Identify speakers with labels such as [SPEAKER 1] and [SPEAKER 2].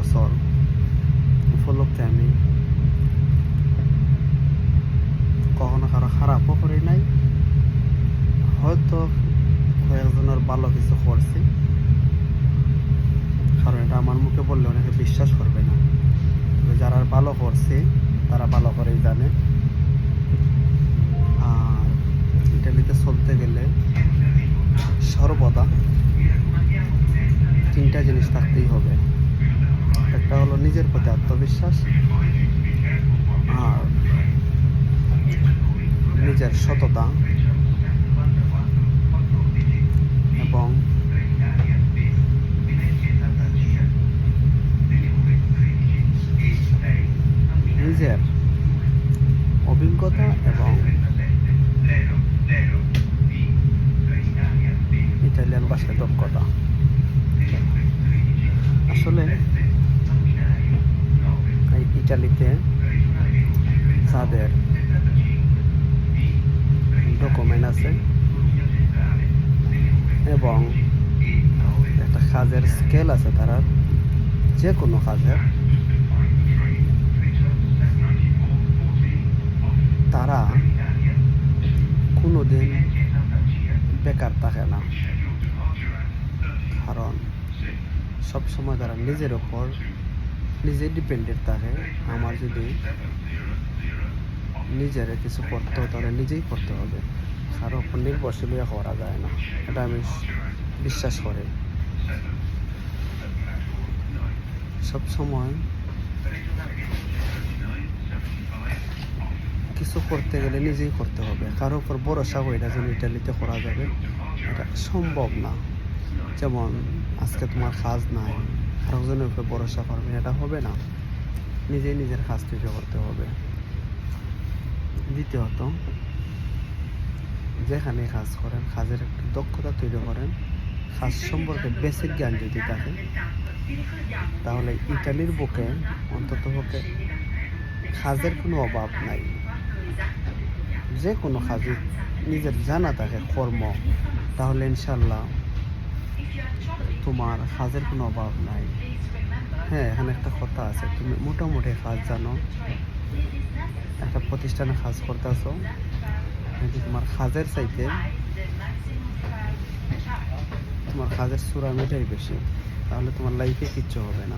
[SPEAKER 1] বছর উপলক্ষে আমি কখনো কারো খারাপও করি নাই, হয়তো কয়েকজনের ভালো কিছু করছি, কারণ এটা আমার মুখে বললে অনেকে বিশ্বাস করবে না। তবে যারা ভালো করছে তারা ভালো করেই জানে। আর ইটালিতে চলতে গেলে সর্বদা তিনটা জিনিস থাকতেই হবে। একটা হলো নিজের প্রতি আত্মবিশ্বাস, আর নিজের সততা, এবং নিজের অভিজ্ঞতা এবং ইটালিয়ান ভাষায় দক্ষতা। আসলে এই ইটালিতে যাদের ডকুমেন্ট আছে এবং একটা কাজের স্কেল আছে, তারা যে কোনো কাজের, তারা কোনোদিন বেকার থাকে না, কারণ সবসময় তারা নিজের ওপর নিজে ডিপেন্ডেন্ট থাকে। আমার যদি নিজের কিছু করতে হয় তাহলে নিজেই করতে হবে, কারো ওপর নির্ভরশীল করা যায় না, এটা আমি বিশ্বাস করি। সবসময় কিছু করতে গেলে নিজেই করতে হবে, কারো উপর ভরসা করে এটা যেন ইটালিতে করা যাবে এটা সম্ভব না। যেমন আজকে তোমার কাজ নাই, আরেকজনের উপরে ভরসা করবে, এটা হবে না। নিজেই নিজের কাজ তৈরি করতে হবে। দ্বিতীয়ত, যেখানে কাজ করেন কাজের একটা দক্ষতা তৈরি করেন, কাজ সম্পর্কে বেসিক জ্ঞান যদি থাকে তাহলে ইটালির বুকে অন্তত পক্ষে কাজের কোনো অভাব নাই। যে কোনো কাজে নিজের জানা থাকে কর্ম, তাহলে ইনশাল্লাহ তোমার কাজের কোনো অভাব নাই। হ্যাঁ, এখানে একটা কথা আছে, তুমি মোটামুটি কাজ জানো, একটা প্রতিষ্ঠানে কাজ করতেছ, কিন্তু তোমার কাজের চাইতে তোমার কাজের চূড়ামিটাই বেশি, তাহলে তোমার লাইফে কিচ্ছু হবে না।